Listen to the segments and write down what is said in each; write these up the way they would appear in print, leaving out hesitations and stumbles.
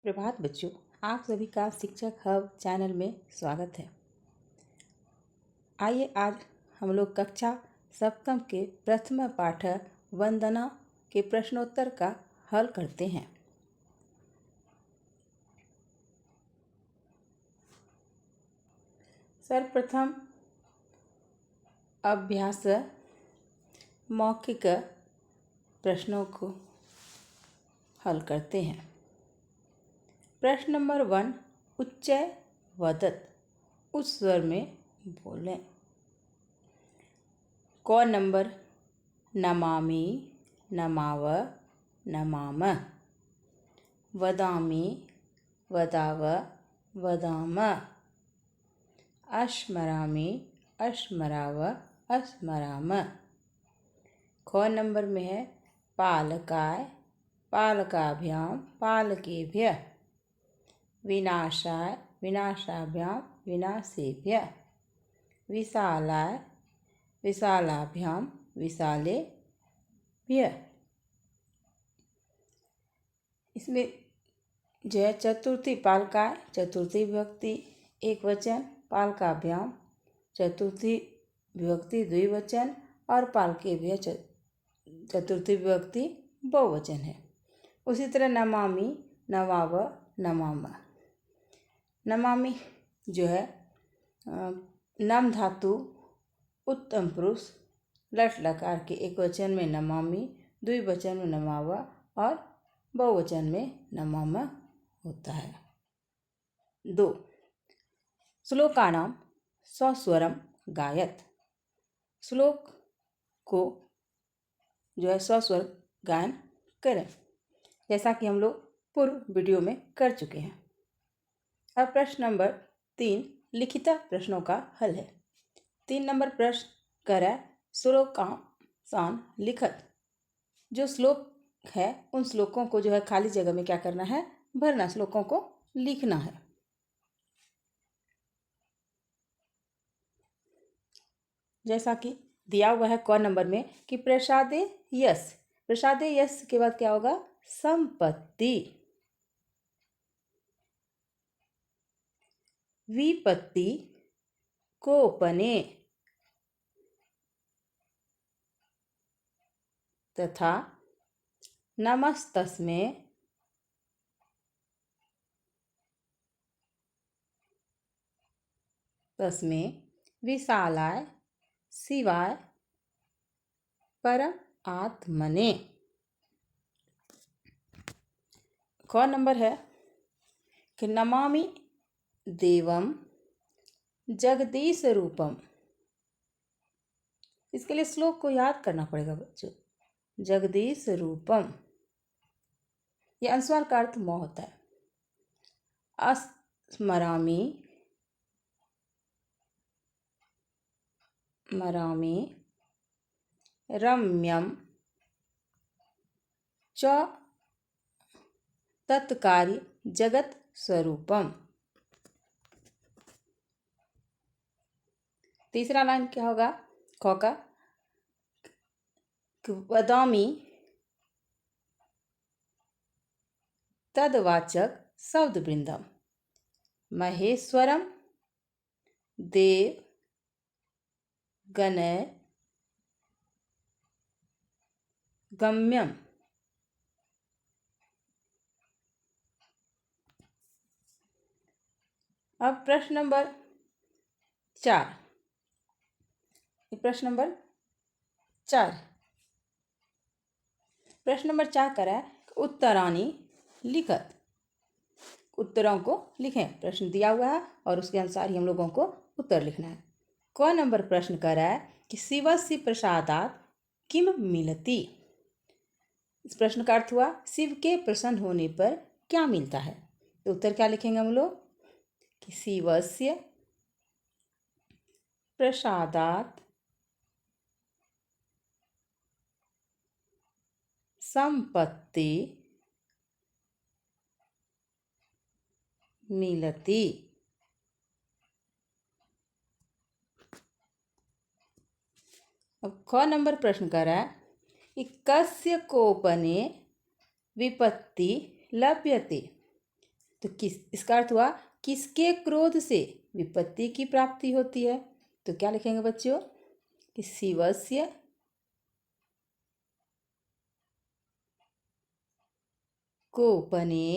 प्रभात बच्चों, आप सभी का शिक्षक हब चैनल में स्वागत है। आइए आज हम लोग कक्षा सप्तम के प्रथम पाठ वंदना के प्रश्नोत्तर का हल करते हैं। सर्वप्रथम अभ्यास मौखिक प्रश्नों को हल करते हैं। प्रश्न नंबर 1, उच्चय वदत, उच्च स्वर में बोलें। क नंबर नमामि, नमाव, नमाम। वदामि, वदाव, वदाम। अस्मरामि, अस्मराव, अस्मराम। ख नंबर में है पालकाय, पालकाभ्यां, पालकेभ्यः। विनाशाय, विनाशाभ्यां, विनाशेभ्यः। विशालाय, विशालाभ्यां, विशालेभ्यः। इसमें जो है चतुर्थी पालकाय, चतुर्थी विभक्ति एक वचन, पालकाभ्यां चतुर्थी विभक्ति द्विवचन और पालकेभ्यः चतुर्थी विभक्ति बहुवचन है। उसी तरह नमामि, नमाव, नमाम। नमामि जो है नम धातु उत्तम पुरुष लट लकार के एक वचन में नमामि, द्विवचन में नमावा और बहुवचन में नमाम होता है। 2, श्लोकानाम सस्वरम गायत, श्लोक को जो है सस्वर गायन करें, जैसा कि हम लोग पूर्व वीडियो में कर चुके हैं। अब प्रश्न नंबर 3, लिखित प्रश्नों का हल है। 3 नंबर प्रश्न करें श्लोकांशान लिखत, जो श्लोक है उन श्लोकों को जो है खाली जगह में क्या करना है, भरना, श्लोकों को लिखना है। जैसा कि दिया हुआ है क नंबर में कि प्रसादे यश, प्रसादे यश के बाद क्या होगा, संपत्ति। विपत्ति कोपने तथा नमस्तस्मै तस्मै विशालाय शिवाय परम आत्मने। क नंबर है कि नमामि देवम जगदीश रूपम। इसके लिए श्लोक को याद करना पड़ेगा बच्चों। जगदीश रूपम, यह अनुस्वार का अर्थ म होता है। अस्मरामि, मरामि, रम्यम च तत्कार्य जगत स्वरूपम। तीसरा लाइन क्या होगा ख का, वदामि तदवाचक शब्द वृंदम महेश्वरम देव गणय गम्यम। अब प्रश्न नंबर 4, प्रश्न नंबर 4 करा है उत्तरानी लिखत, उत्तरों को लिखें। प्रश्न दिया हुआ है और उसके अनुसार ही हम लोगों को उत्तर लिखना है। क नंबर प्रश्न कर रहा है कि शिवस्य प्रसादात किम मिलति। इस प्रश्न का अर्थ हुआ शिव के प्रसन्न होने पर क्या मिलता है। तो उत्तर क्या लिखेंगे हम लोग कि शिवस्य प्रसादात संपत्ति मिलति। अब ख नंबर प्रश्न कर रहा है कि कस्य कोपने विपत्ति लभ्यते। तो इसका अर्थ हुआ किसके क्रोध से विपत्ति की प्राप्ति होती है। तो क्या लिखेंगे बच्चों कि शिवस्य कोपने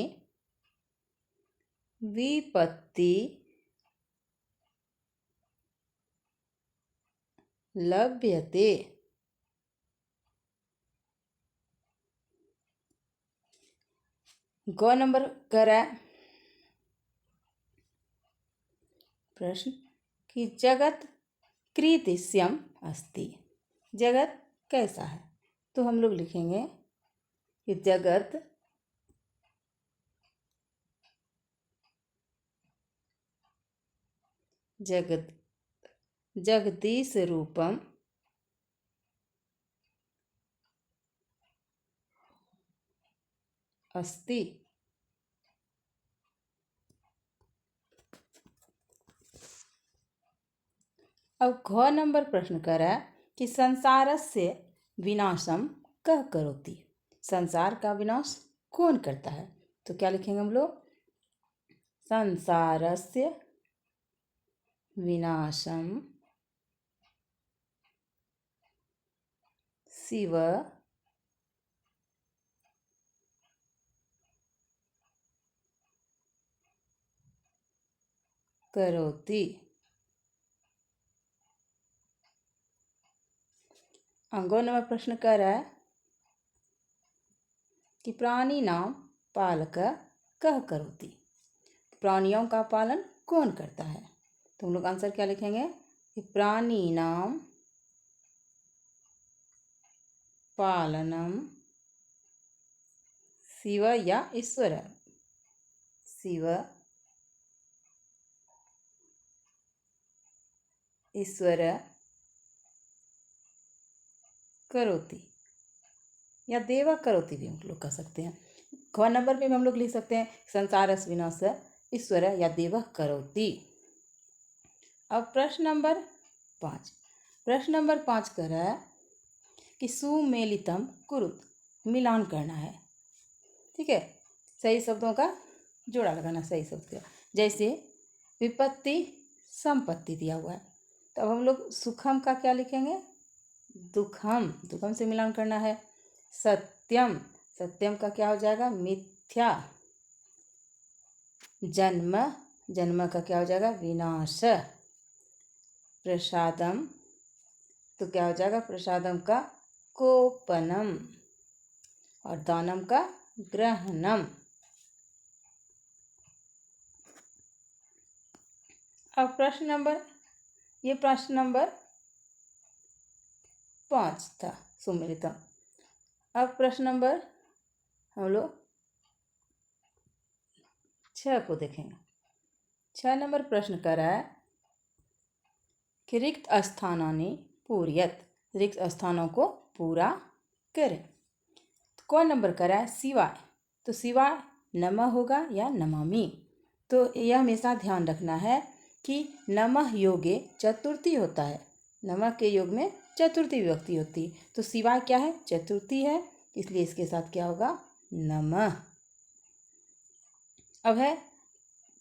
विपत्ति लभ्यते। ग नंबर कर रहा है प्रश्न कि जगत कीदृश्यम अस्ति। जगत कैसा है। तो हम लोग लिखेंगे कि जगत जगत जगदीश रूपम अस्ति। अब घ नंबर प्रश्न कर रहा है कि संसारस्य विनाशम कः करोति। संसार का विनाश कौन करता है। तो क्या लिखेंगे हम लोग संसारस्य विनाशम शिव करोति। अंगो नंबर प्रश्न कर रहा है कि प्राणी नाम पालक कः करोति। प्राणियों का पालन कौन करता है। तो हम लोग आंसर क्या लिखेंगे कि प्राणी नाम पालनम शिव या ईश्वर। शिव ईश्वर करोति या देव करोति भी हम लोग कह सकते हैं। ख नंबर में भी हम लोग लिख सकते हैं संसारस्य विनाश ईश्वर या देव करोति। अब प्रश्न नंबर 5 कर रहा है कि सुमेलितम कुरुत। मिलान करना है। ठीक है, सही शब्दों का जोड़ा लगाना सही शब्द का। जैसे विपत्ति संपत्ति दिया हुआ है तो अब हम लोग सुखम का क्या लिखेंगे दुखम। दुखम से मिलान करना है। सत्यम सत्यम का क्या हो जाएगा मिथ्या। जन्म जन्म का क्या हो जाएगा विनाश। प्रसादम तो क्या हो जाएगा प्रसादम का कोपनम और दानम का ग्रहणम। अब प्रश्न नंबर 5 था सुमेलितम। अब प्रश्न नंबर हम लोग 6 को देखेंगे। 6 नंबर प्रश्न कर रहा है कि रिक्त स्थानानि पूरयत। रिक्त स्थानों को पूरा करें। तो कौन नंबर कर रहा है शिवाय। तो शिवाय नमः होगा या नमामि। तो यह हमेशा ध्यान रखना है कि नमः योगे चतुर्थी होता है। नमः के योग में चतुर्थी विभक्ति होती है। तो शिवाय क्या है चतुर्थी है इसलिए इसके साथ क्या होगा नमः। अब है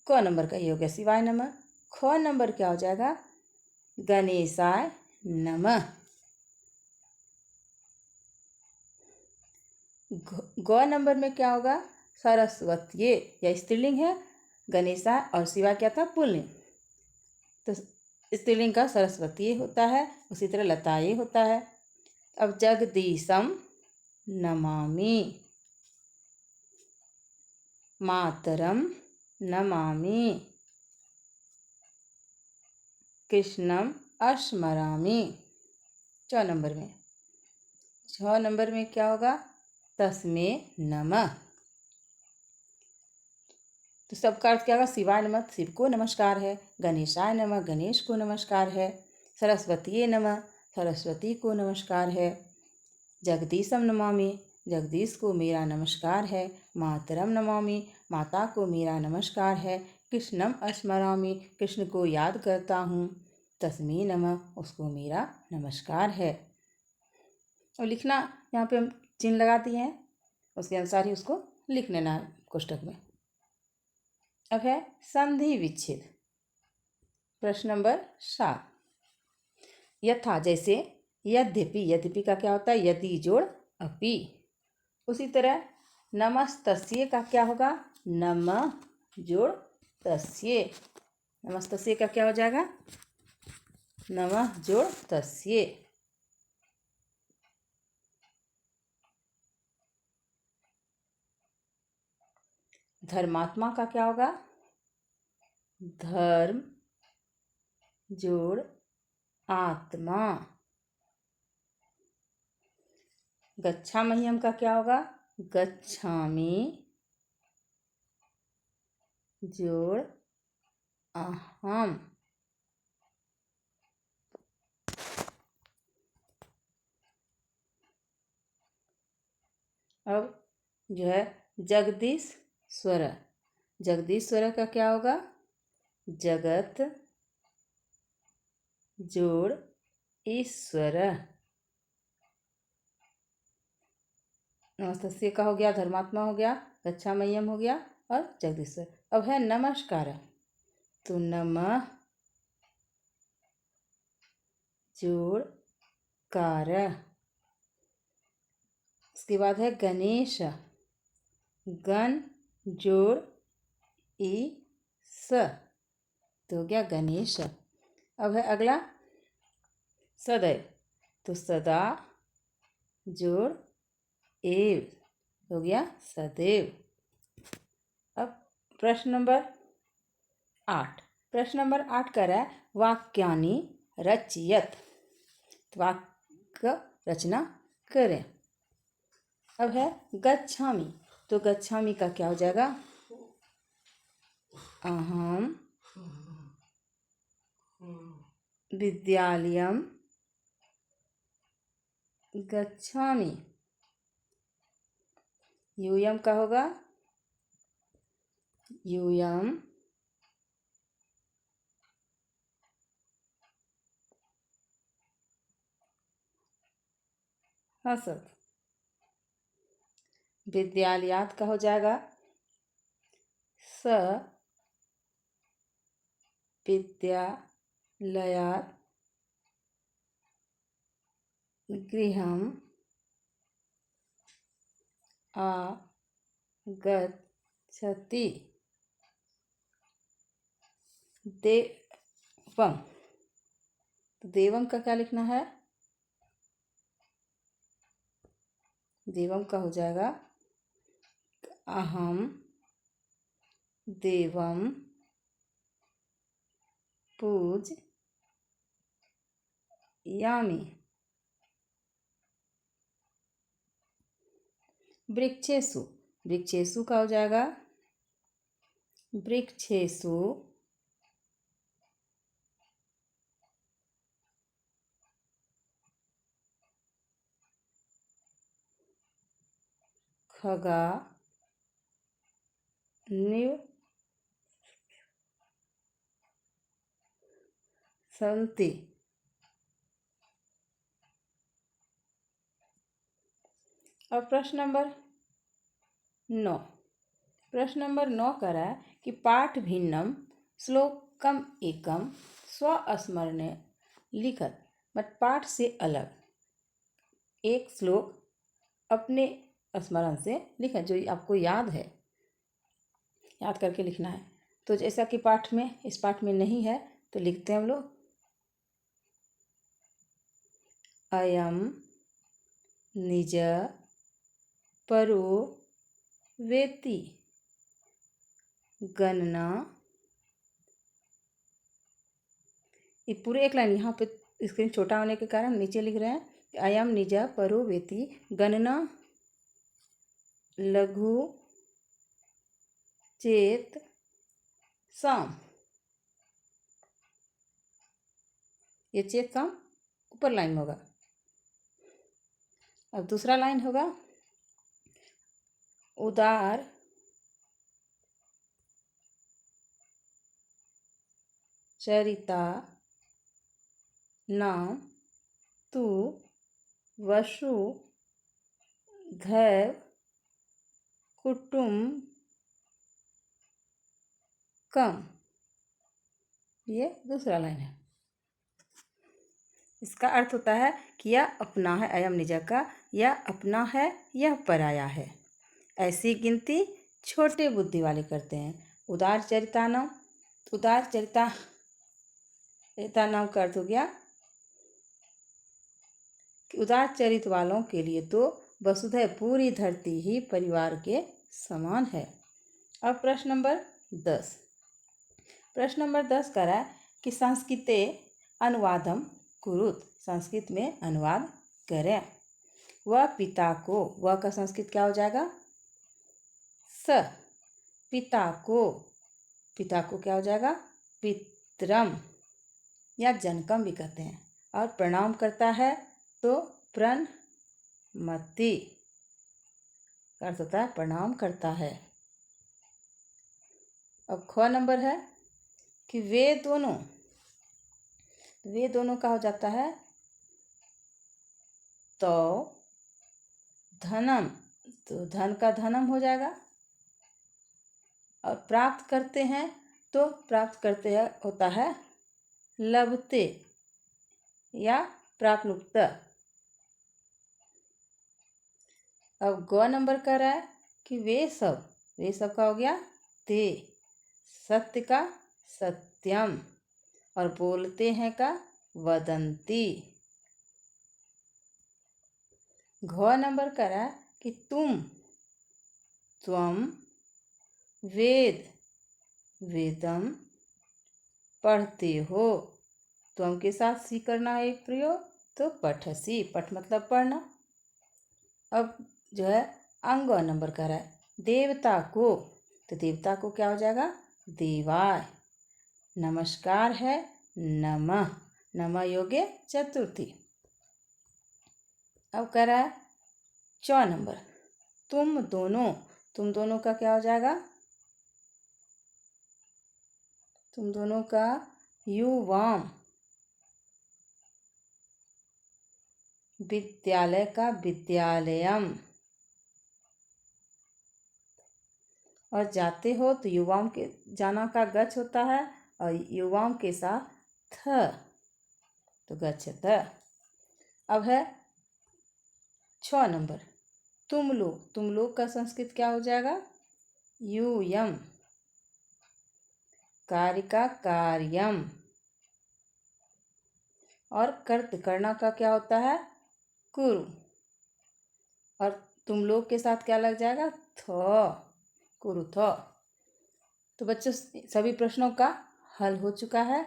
क नंबर का योग है शिवाय नमः। ख नंबर क्या हो जाएगा गणेशाय नमः। ग नंबर में क्या होगा सरस्वती। यह स्त्रीलिंग है। गणेशा और शिवा क्या था पुल्लिंग। तो स्त्रीलिंग का सरस्वती होता है उसी तरह लताये होता है। अब जगदीशम नमामि। मातरम नमामि। कृष्णम स्मरामि। 6 नंबर में क्या होगा तस्मै नमः। तो सबका अर्थ क्या होगा शिवाय नमः शिव को नमस्कार है। गणेशाय नमः गणेश को नमस्कार है। सरस्वती नमः सरस्वती को नमस्कार है। जगदीशम नमामि जगदीश को मेरा नमस्कार है। मातरम नमामि माता को मेरा नमस्कार है। कृष्णम स्मरामि कृष्ण को याद करता हूँ। तस्मै नमः उसको मेरा नमस्कार है। और लिखना यहाँ पे हम चिन्ह लगा दिए हैं उसके अनुसार ही उसको लिख लेना है कोष्टक में। अब है संधि विच्छेद। प्रश्न नंबर 7। यथा जैसे यद्यपि, यद्यपि का क्या होता है? यदि जोड़ अपि। उसी तरह नमस्तस्ये का क्या होगा? नमः जोड़ तस्ये। नमस्तस्ये का क्या हो जाएगा? नमः जोड़ तस्ये। धर्मात्मा का क्या होगा? धर्म जोड़ आत्मा। गच्छामह्यम का क्या होगा? गच्छामि जोड़ अहम। अब जो है जगदीश स्वर, जगदीश स्वर का क्या होगा? जगत जोड़ ईश्वर। नमस्तस्य का हो गया, धर्मात्मा हो गया, गच्छामह्यम हो गया और जगदीश्वर। अब है नमस्कार, तो नमः जोड़ कार। उसके बाद है गणेश, गण जोड़ ई स, तो हो गया गणेश। अब है अगला सदैव, तो सदा जोड़ एव, हो गया सदैव। अब प्रश्न नंबर 8। प्रश्न नंबर 8 कह रहा है वाक्यानि रचयत, तो वाक्य रचना करें। अब है गच्छामि, तो गच्छामि का क्या हो जाएगा? अहम विद्यालयम गच्छामि। यूयम का होगा? यूयम हसत। विद्यालयात का हो जाएगा? स विद्यालयात गृहम आगच्छति। देवम, तो देवम का क्या लिखना है? देवम का हो जाएगा अहम देवम पूजयामि। वृक्षेषु, वृक्षेषु का हो जाएगा वृक्षेषु खगा निवसन्ति। और प्रश्न नंबर 9। प्रश्न नंबर 9 कह रहा है कि पाठ भिन्नम श्लोकम एकम स्वस्मरणे लिखत, बट पाठ से अलग एक श्लोक अपने स्मरण से लिखा, जो आपको याद है, याद करके लिखना है। तो जैसा कि पाठ में, इस पाठ में नहीं है, तो लिखते हैं हम लोग अयम निज परो वेति गणना। ये पूरे एक लाइन, यहाँ पे स्क्रीन छोटा होने के कारण नीचे लिख रहे हैं अयम निज परो वेति गणना लघु चेत साम। ये चेत साम ऊपर लाइन होगा। अब दूसरा लाइन होगा उदार चरिता नाम तू वसु धैव कुटुम्ब कम। ये दूसरा लाइन है। इसका अर्थ होता है कि यह अपना है, अयम निज का, यह अपना है, यह पराया है। ऐसी गिनती छोटे बुद्धि वाले करते हैं। उदार चरितानाम का अर्थ हो गया कि उदार चरित वालों के लिए तो वसुधैव पूरी धरती ही परिवार के समान है। अब प्रश्न नंबर 10 कह रहा है कि संस्कृते अनुवादम कुरुत, संस्कृत में अनुवाद करें। वह पिता को, वह का संस्कृत क्या हो जाएगा? स। पिता को क्या हो जाएगा? पितरम या जनकम भी कहते हैं। और प्रणाम करता है तो प्रणमति, अर्थ होता है प्रणाम करता है। अब ख नंबर है कि वे दोनों का हो जाता है तो धनम, तो धन का धनम हो जाएगा। और प्राप्त करते हैं तो प्राप्त करते हैं होता है लभते या प्राप्नुक्त। अब ग नंबर कह रहा है कि वे सब का हो गया ते, सत्य का सत्यम, और बोलते हैं का वदंती। घ नंबर कह रहा है कि त्वम वेदम पढ़ते हो। त्वम के साथ सी करना है एक प्रयोग, तो पठसी, पठ मतलब पढ़ना। अब जो है अंग नंबर कह रहा है देवता को, तो देवता को क्या हो जाएगा? देवाय। नमस्कार है नमः योगे चतुर्थी। अब कह रहा है च नंबर तुम दोनों का क्या हो जाएगा? तुम दोनों का युवाम, विद्यालय का विद्यालयम, और जाते हो तो युवाम के जाना का गच्छ होता है, और युवाम के साथ थ, तो गच्छत। अब है 6 नंबर तुम लोग का संस्कृत क्या हो जाएगा? यूयम, कार्य का कार्यम, और करना का क्या होता है? कुरु, और तुम लोग के साथ क्या लग जाएगा? थ, कुरु थ। तो बच्चों सभी प्रश्नों का हल हो चुका है,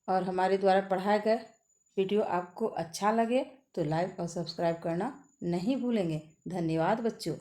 और हमारे द्वारा पढ़ाए गए वीडियो आपको अच्छा लगे तो लाइक और सब्सक्राइब करना नहीं भूलेंगे। धन्यवाद बच्चों।